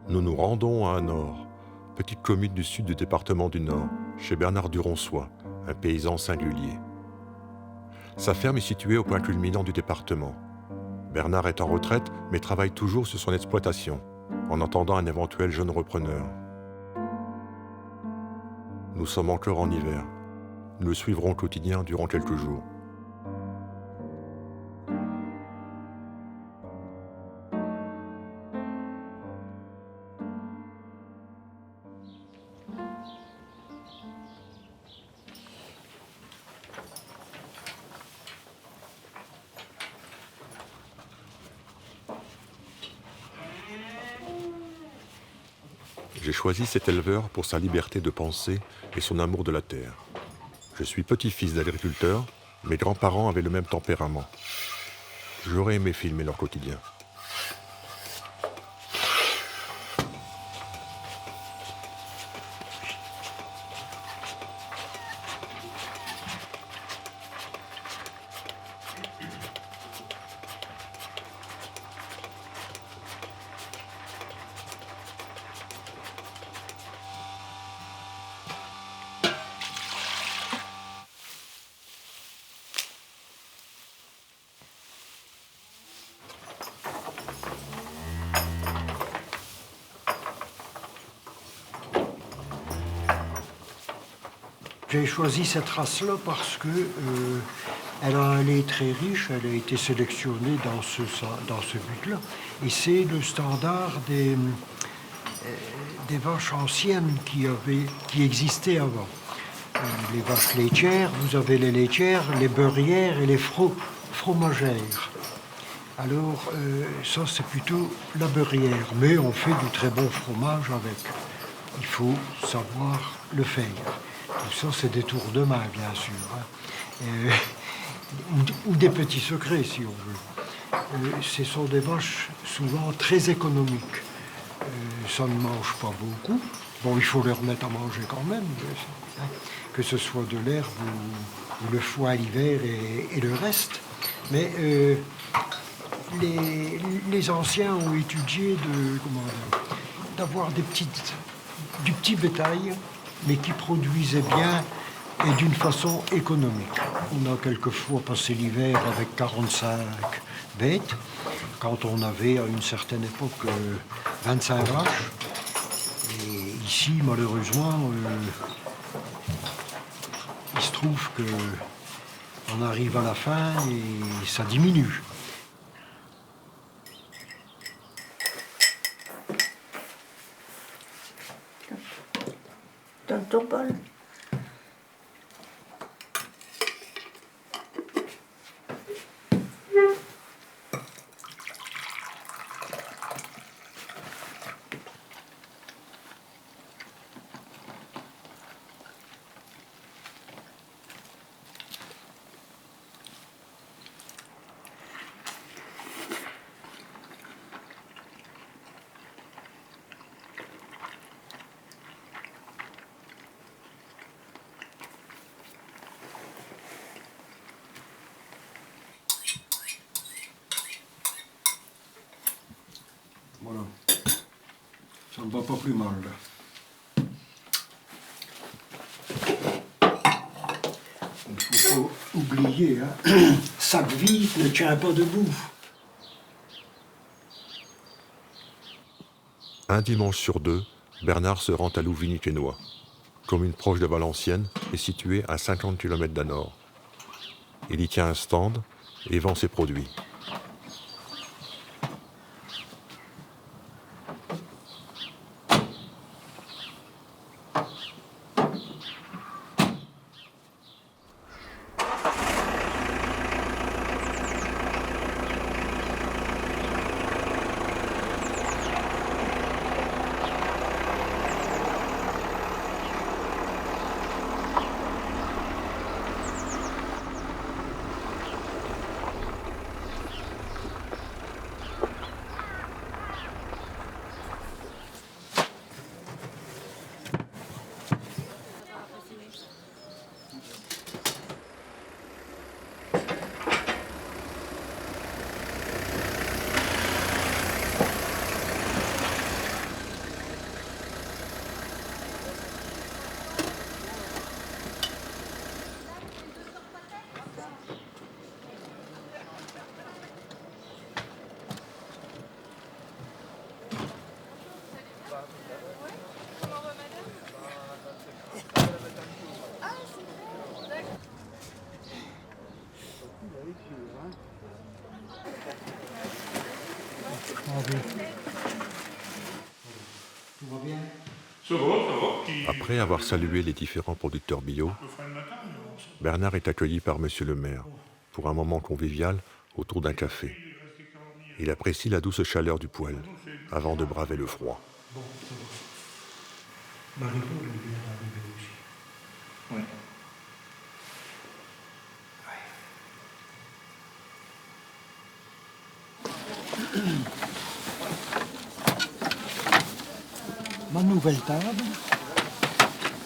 Nous nous rendons à Anor, petite commune du sud du département du Nord, chez Bernard Duronçois, un paysan singulier. Sa ferme est située au point culminant du département. Bernard est en retraite, mais travaille toujours sur son exploitation, en attendant un éventuel jeune repreneur. Nous sommes encore en hiver. Nous le suivrons au quotidien durant quelques jours. J'ai choisi cet éleveur pour sa liberté de penser et son amour de la terre. Je suis petit-fils d'agriculteur, mes grands-parents avaient le même tempérament. J'aurais aimé filmer leur quotidien. J'ai choisi cette race-là parce que elle a un lait très riche, elle a été sélectionnée dans ce but-là. Et c'est le standard des vaches anciennes qui existaient avant. Les vaches laitières, vous avez les laitières, les beurrières et les fromagères. Alors, ça, c'est plutôt la beurrière. Mais on fait du très bon fromage avec. Il faut savoir le faire. Tout ça, c'est des tours de main, bien sûr. Hein. Ou des petits secrets, si on veut. Ce sont des vaches souvent très économiques. Ça ne mange pas beaucoup. Bon, il faut leur mettre à manger quand même, hein, que ce soit de l'herbe ou le foin l'hiver et le reste. Mais les anciens ont étudié d'avoir du petit bétail, mais qui produisait bien et d'une façon économique. On a quelquefois passé l'hiver avec 45 bêtes, quand on avait à une certaine époque 25 vaches. Et ici, malheureusement, il se trouve qu'on arrive à la fin et ça diminue. Dans ton bol. Voilà. Ça ne va pas plus mal, là. Il ne faut pas oublier, hein. Sac vide ne tient pas debout. Un dimanche sur deux, Bernard se rend à Louvigny-Quesnoy, commune proche de Valenciennes et située à 50 km d'Anor. Il y tient un stand et vend ses produits. Attendez. Tout va bien? Ça va. Après avoir salué les différents producteurs bio, Bernard est accueilli par monsieur le maire pour un moment convivial autour d'un café. Il apprécie la douce chaleur du poêle avant de braver le froid. Bon, c'est bon. Marie-Paul, elle vient d'arriver aussi. Ouais. Ma nouvelle table.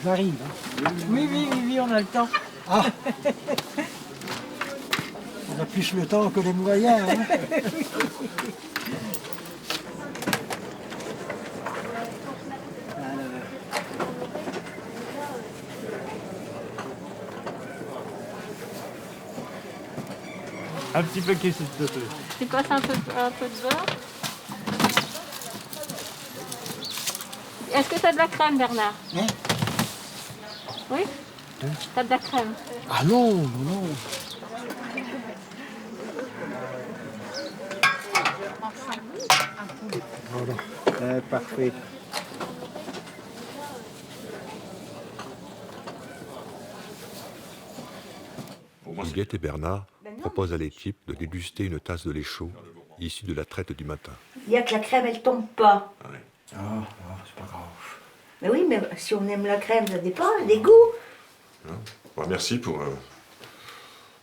J'arrive. Hein. Oui, on a le temps. Ah on a plus le temps que les moyens. Hein. Un petit paquet, s'il te plaît. Tu passes un peu de beurre. Est-ce que tu as de la crème, Bernard? Hein? Oui? Hein? Tu as de la crème? Ah non, non. Voilà. Parfait. Huguette et Bernard proposent à l'équipe de déguster une tasse de lait chaud issue de la traite du matin. Il y a que la crème, elle tombe pas. Ah, c'est pas grave. Mais oui, mais si on aime la crème, ça dépend des goûts. Bon, merci pour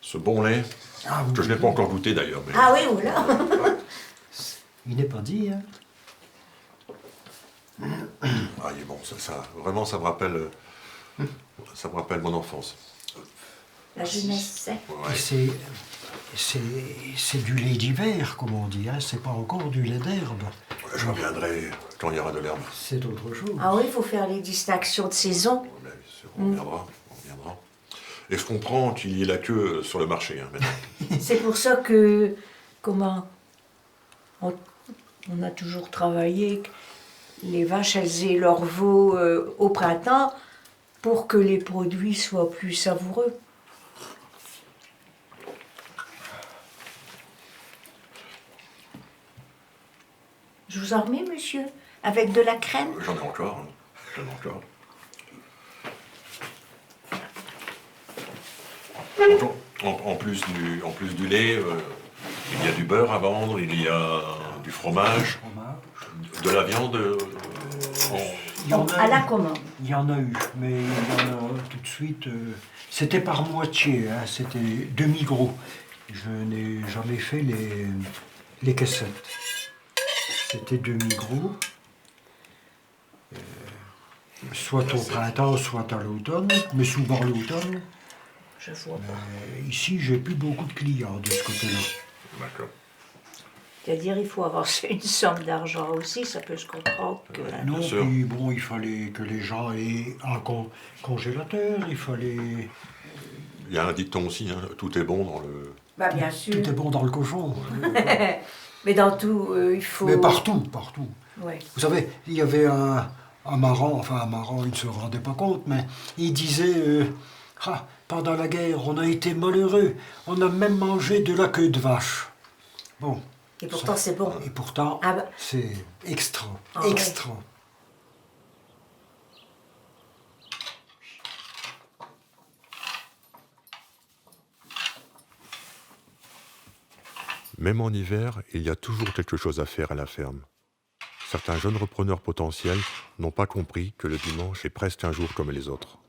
ce bon lait, Ah, que je n'ai pas encore goûté d'ailleurs. Mais... Ah oui, voilà. Il n'est pas dit, hein. Ah, il est bon, vraiment, ça me rappelle mon enfance. La jeunesse. Ouais. Et c'est du lait d'hiver, comme on dit, hein. C'est pas encore du lait d'herbe. Je reviendrai quand il y aura de l'herbe. C'est autre chose. Ah oui, il faut faire les distinctions de saison. Mais bien sûr, on reviendra. Et je comprends qu'il y ait la queue sur le marché hein, maintenant. C'est pour ça que, comment, on a toujours travaillé, que les vaches, elles aient leur veau au printemps pour que les produits soient plus savoureux. Je vous en remets, monsieur, avec de la crème. J'en ai encore. Hein. J'en ai encore. En plus du lait, il y a du beurre à vendre, il y a du fromage, de la viande. Il y en À la commande. Il y en a eu, mais il y en a tout de suite. C'était par moitié, hein, c'était demi-gros. Je n'ai jamais fait les caissettes. C'était demi-gros. Soit au printemps, soit à l'automne, mais souvent l'automne. Je vois pas. Ici, j'ai plus beaucoup de clients de ce côté-là. D'accord. C'est-à-dire, il faut avoir une somme d'argent aussi, ça peut se comprendre. Que... Non, bien sûr. puis bon, il fallait que les gens aient un congélateur, il fallait... Il y a un dicton aussi, hein, tout est bon dans le. Bah, bien sûr. Tout est bon dans le cochon. Mais dans tout, il faut... Mais partout. Ouais. Vous savez, il y avait un marrant, il ne se rendait pas compte, mais il disait pendant la guerre, on a été malheureux, on a même mangé de la queue de vache. Bon. Et pourtant, c'est bon. Et pourtant, Ah bah. c'est extra. Ah ouais. Extra. Même en hiver, il y a toujours quelque chose à faire à la ferme. Certains jeunes repreneurs potentiels n'ont pas compris que le dimanche est presque un jour comme les autres.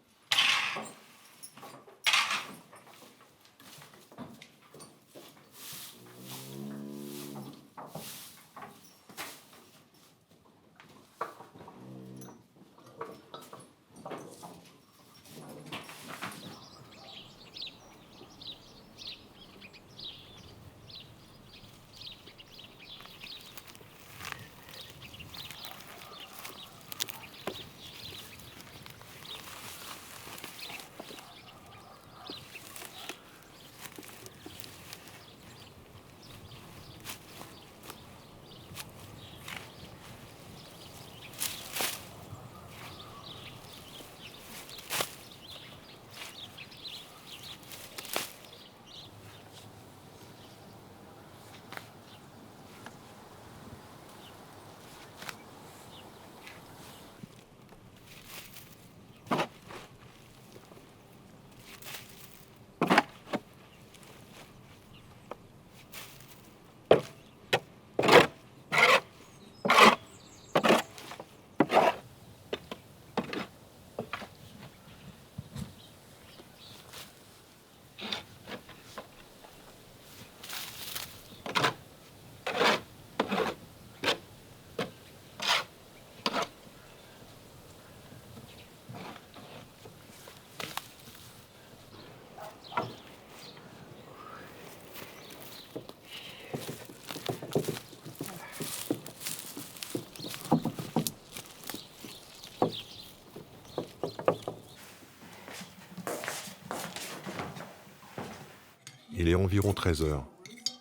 Il est environ 13 heures.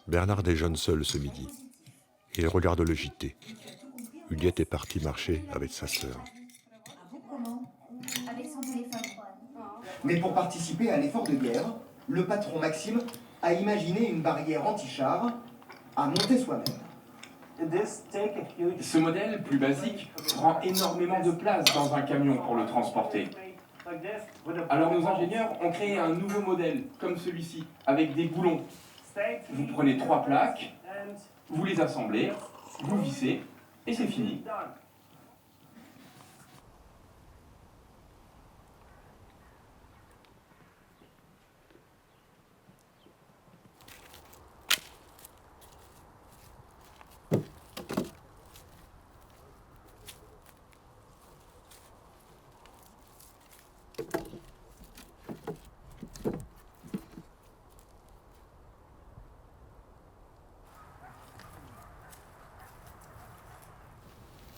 Bernard déjeune seul ce midi. Il regarde le JT. Juliette est partie marcher avec sa sœur. Mais pour participer à l'effort de guerre, le patron Maxime a imaginé une barrière anti-char à monter soi-même. Ce modèle, plus basique, prend énormément de place dans un camion pour le transporter. Alors nos ingénieurs ont créé un nouveau modèle, comme celui-ci, avec des boulons. Vous prenez 3 plaques, vous les assemblez, vous vissez, et c'est fini.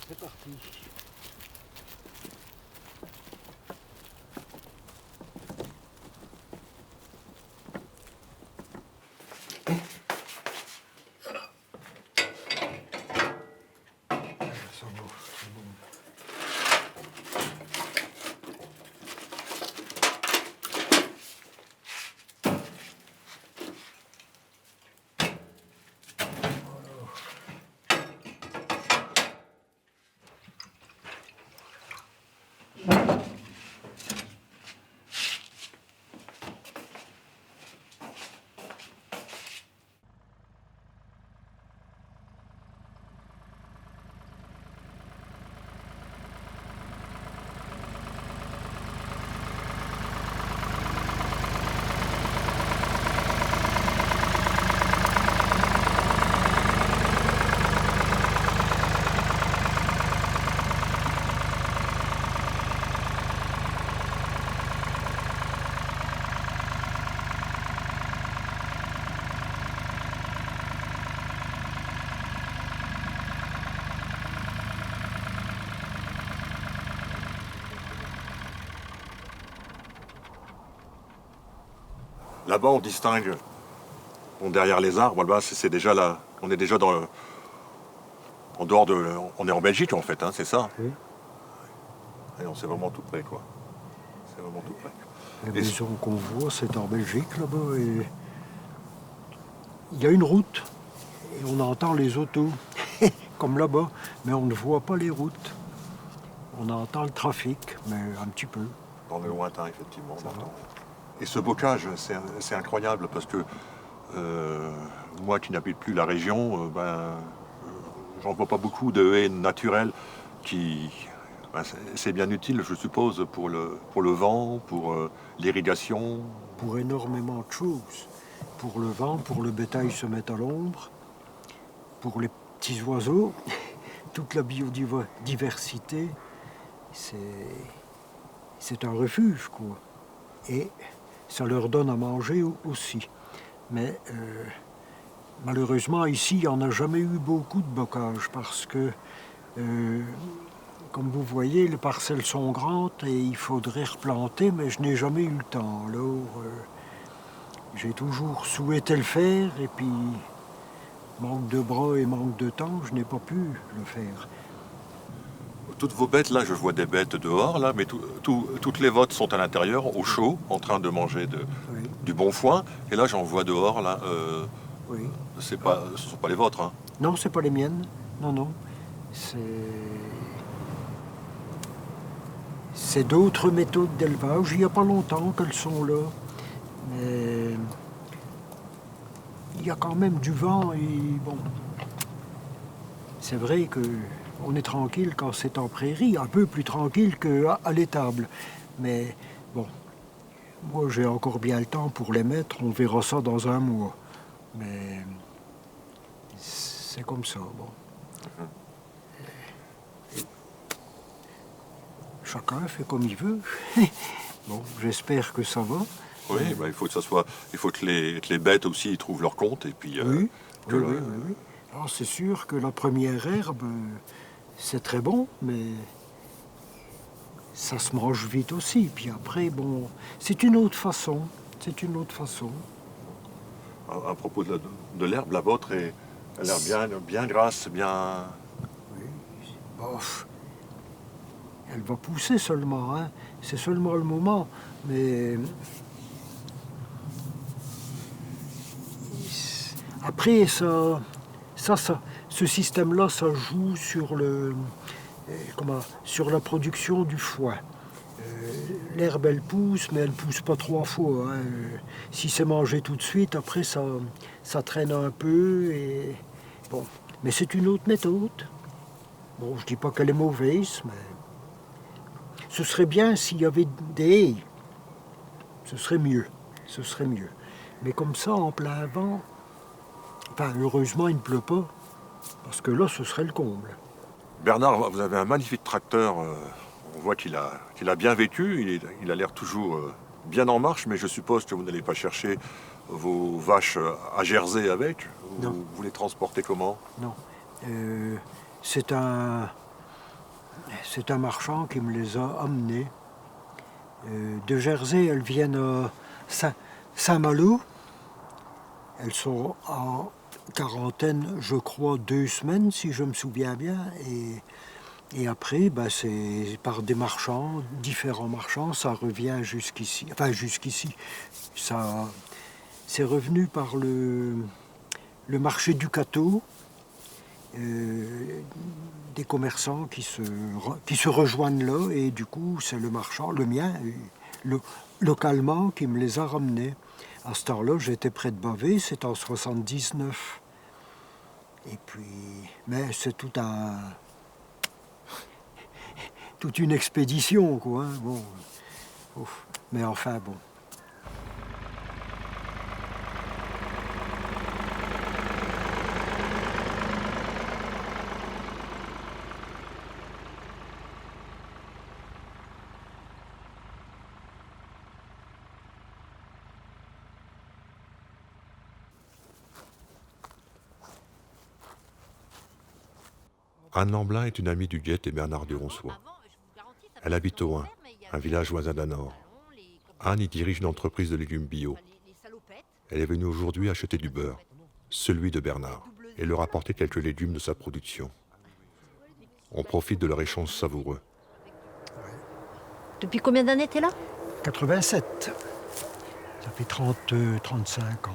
C'est parti. Ça va, c'est bon. Là-bas, on distingue, bon, derrière les arbres, là, c'est déjà là. On est déjà en dehors de. On est en Belgique, en fait, hein, c'est ça. Oui. Et on c'est vraiment tout près, quoi. C'est vraiment tout près. La maison qu'on voit, c'est en Belgique, là-bas. Et il y a une route. Et on entend les autos, comme là-bas. Mais on ne voit pas les routes. On entend le trafic, mais un petit peu. Dans le lointain, effectivement. On entend. Et ce bocage, c'est incroyable, parce que moi qui n'habite plus la région, j'en vois pas beaucoup de haies naturelles qui... c'est bien utile, je suppose, pour le vent, pour l'irrigation. Pour énormément de choses. Pour le vent, pour le bétail se mettre à l'ombre, pour les petits oiseaux, toute la biodiversité, c'est un refuge, quoi. Et ça leur donne à manger aussi. Mais malheureusement, ici, il n'y en a jamais eu beaucoup de bocage parce que, comme vous voyez, les parcelles sont grandes et il faudrait replanter, mais je n'ai jamais eu le temps. Alors, j'ai toujours souhaité le faire et puis, manque de bras et manque de temps, je n'ai pas pu le faire. Toutes vos bêtes, là, je vois des bêtes dehors, là, mais toutes les vôtres sont à l'intérieur, au chaud, en train de manger Oui. du bon foin. Et là, j'en vois dehors, là, Oui. ce ne sont pas les vôtres, hein. Non, c'est pas les miennes. Non. C'est d'autres méthodes d'élevage. Il n'y a pas longtemps qu'elles sont là. Mais il y a quand même du vent et bon. C'est vrai qu'on est tranquille quand c'est en prairie, un peu plus tranquille qu'à l'étable. Mais bon, moi j'ai encore bien le temps pour les mettre, on verra ça dans un mois. Mais c'est comme ça, bon. Chacun fait comme il veut. Bon, j'espère que ça va. Oui, il faut que ça soit. Il faut que les bêtes aussi y trouvent leur compte. Et puis, Oui. Alors, c'est sûr que la première herbe, c'est très bon, mais ça se mange vite aussi. Puis après, bon, c'est une autre façon. C'est une autre façon. à propos de l'herbe, la vôtre, elle a l'air bien grasse, bien... Bof. Elle va pousser seulement, hein. C'est seulement le moment, mais... Après, ce système-là, ça joue sur sur la production du foin. L'herbe, elle pousse, mais elle pousse pas 3 fois. Hein. Si c'est mangé tout de suite, après, ça traîne un peu. Et... Bon. Mais c'est une autre méthode. Bon, je dis pas qu'elle est mauvaise, mais... Ce serait bien s'il y avait des haies. Ce serait mieux. Ce serait mieux. Mais comme ça, en plein vent... Enfin, heureusement, il ne pleut pas. Parce que là, ce serait le comble. Bernard, vous avez un magnifique tracteur. On voit qu'il a bien vécu. Il a l'air toujours bien en marche, mais je suppose que vous n'allez pas chercher vos vaches à Jersey avec. Non. Vous les transportez comment? Non. C'est un marchand qui me les a amenées. De Jersey, elles viennent à Saint-Malo. Elles sont en quarantaine, je crois, 2 semaines, si je me souviens bien. Et après, c'est par des marchands, différents marchands, ça revient jusqu'ici. Enfin, jusqu'ici. C'est revenu par le marché du Cateau. Des commerçants qui se rejoignent là, et du coup, c'est le marchand, le mien, localement, qui me les a ramenés. À ce temps-là, j'étais près de Bavé, c'est en 79. Et puis, mais c'est toute une expédition, quoi. Hein. Bon, ouf. Mais enfin, bon. Anne Lamblin est une amie du Guet et Bernard Duronçois. Elle habite au Hain, un village voisin d'Anor. Anne y dirige une entreprise de légumes bio. Elle est venue aujourd'hui acheter du beurre, celui de Bernard, et leur apporter quelques légumes de sa production. On profite de leur échange savoureux. Depuis combien d'années t'es là? 87. Ça fait 35 ans.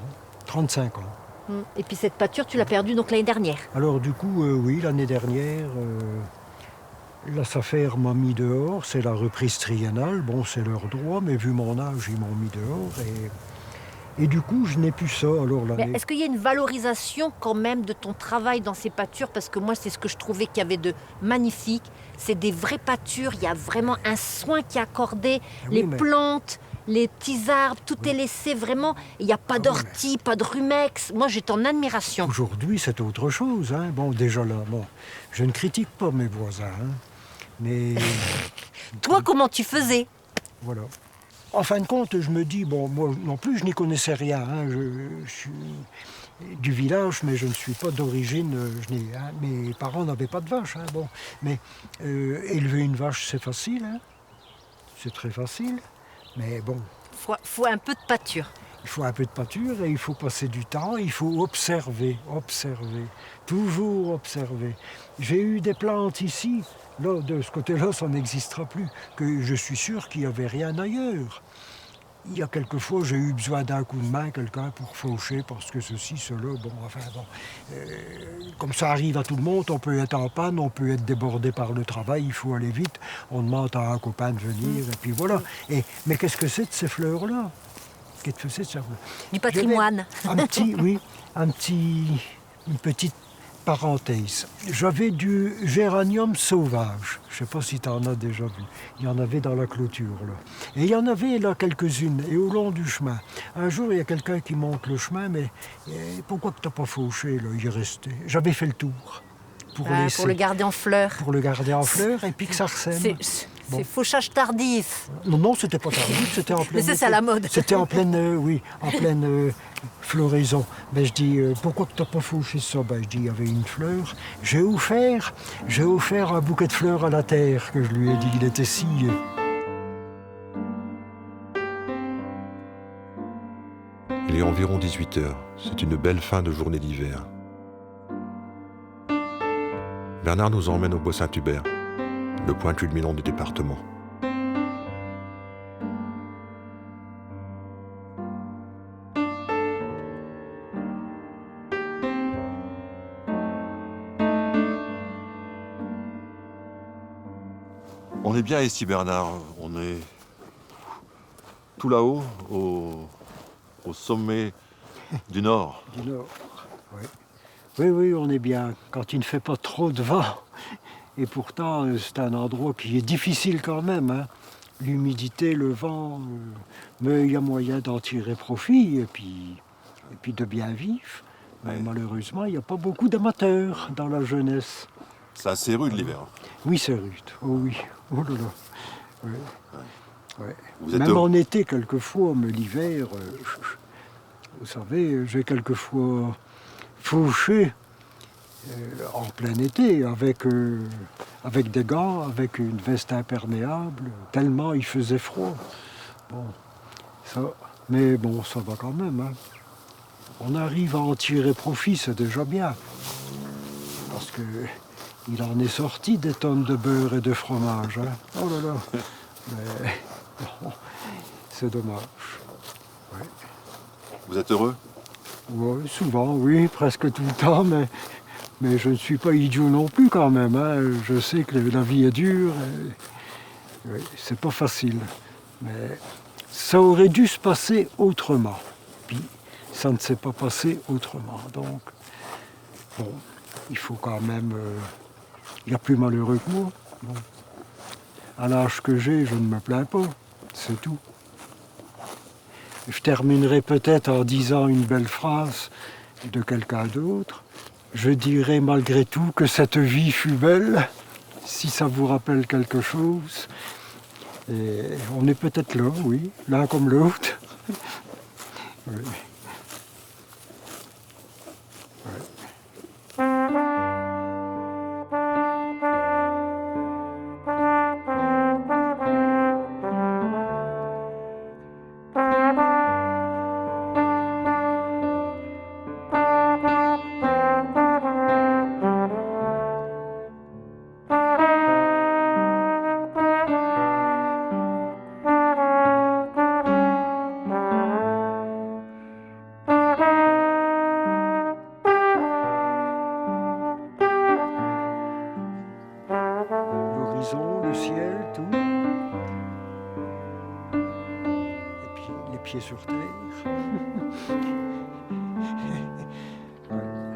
35 ans. Et puis cette pâture, tu l'as perdue donc l'année dernière? Alors du coup, oui, l'année dernière, la SAFER m'a mis dehors. C'est la reprise triennale. Bon, c'est leur droit, mais vu mon âge, ils m'ont mis dehors. Et du coup, je n'ai plus ça. Alors, Mais est-ce qu'il y a une valorisation quand même de ton travail dans ces pâtures? Parce que moi, c'est ce que je trouvais qu'il y avait de magnifique. C'est des vraies pâtures. Il y a vraiment un soin qui est accordé. Oui, les plantes, les petits arbres, tout est laissé vraiment. Il n'y a pas d'ortie, pas de rumex. Moi, j'étais en admiration. Aujourd'hui, c'est autre chose. Hein. Bon, déjà là, bon, je ne critique pas mes voisins. Hein, mais... Toi, comment tu faisais? Voilà. En fin de compte, je me dis, bon, moi non plus, je n'y connaissais rien. Hein. Je suis du village, mais je ne suis pas d'origine. Mes parents n'avaient pas de vache. Hein, bon. Mais élever une vache, c'est facile. Hein. C'est très facile. Mais bon. Faut un peu de pâture. Il faut un peu de pâture et il faut passer du temps. Il faut observer. Toujours observer. J'ai eu des plantes ici. Là, de ce côté-là, ça n'existera plus. Que je suis sûr qu'il n'y avait rien ailleurs. Il y a quelques fois, j'ai eu besoin d'un coup de main, quelqu'un pour faucher, parce que ceci, cela, bon, enfin bon. Comme ça arrive à tout le monde, on peut être en panne, on peut être débordé par le travail, il faut aller vite. On demande à un copain de venir, et puis voilà. Mais qu'est-ce que c'est de ces fleurs-là? Qu'est-ce que c'est de ces fleurs? Du patrimoine. Une petite parenthèse. J'avais du géranium sauvage. Je ne sais pas si tu en as déjà vu. Il y en avait dans la clôture, là. Et il y en avait là quelques-unes, et au long du chemin. Un jour, il y a quelqu'un qui monte le chemin, mais pourquoi que tu n'as pas fauché, là? Il est resté. J'avais fait le tour. Pour le garder en fleurs. Pour le garder en fleurs, et puis que ça ressème. C'est fauchage tardif. Non, c'était pas tardif, c'était en pleine... Mais c'est à la mode. C'était en pleine, floraison. Ben, je dis, pourquoi tu n'as pas fauché ça? Ben, je dis, il y avait une fleur. J'ai offert un bouquet de fleurs à la terre, que je lui ai dit qu'il était scié. Il Il est environ 18 heures. C'est une belle fin de journée d'hiver. Bernard nous emmène au Bois Saint-Hubert, le point culminant du département. On est bien ici, Bernard. On est tout là-haut, au sommet du Nord. Du Nord, oui. Oui, on est bien. Quand il ne fait pas trop de vent. Et pourtant, c'est un endroit qui est difficile quand même, hein. L'humidité, le vent, mais il y a moyen d'en tirer profit et puis de bien vivre. Mais Ouais. malheureusement, il n'y a pas beaucoup d'amateurs dans la jeunesse. C'est assez rude l'hiver. Oui, c'est rude. Oh oui. Oh là là. Ouais. Ouais. Vous êtes Même heureux. en été, quelquefois, mais l'hiver, vous savez, j'ai quelquefois fauché en plein été avec des gants, avec une veste imperméable, tellement il faisait froid. Bon, mais bon, ça va quand même, hein. On arrive à en tirer profit, c'est déjà bien. Parce que il en est sorti des tonnes de beurre et de fromage, hein. Oh là là. Mais bon, c'est dommage. Vous êtes heureux? Ouais, souvent, oui, presque tout le temps, mais je ne suis pas idiot non plus quand même, hein. Je sais que la vie est dure, et, oui, c'est pas facile. Mais ça aurait dû se passer autrement. Puis ça ne s'est pas passé autrement. Donc, bon, il faut quand même... il y a plus malheureux que moi. Bon. À l'âge que j'ai, je ne me plains pas, c'est tout. Je terminerai peut-être en disant une belle phrase de quelqu'un d'autre. Je dirais malgré tout que cette vie fut belle, si ça vous rappelle quelque chose. Et on est peut-être là, oui, l'un comme l'autre. Oui. L'horizon, le ciel, tout. Et puis les pieds sur terre. Ouais.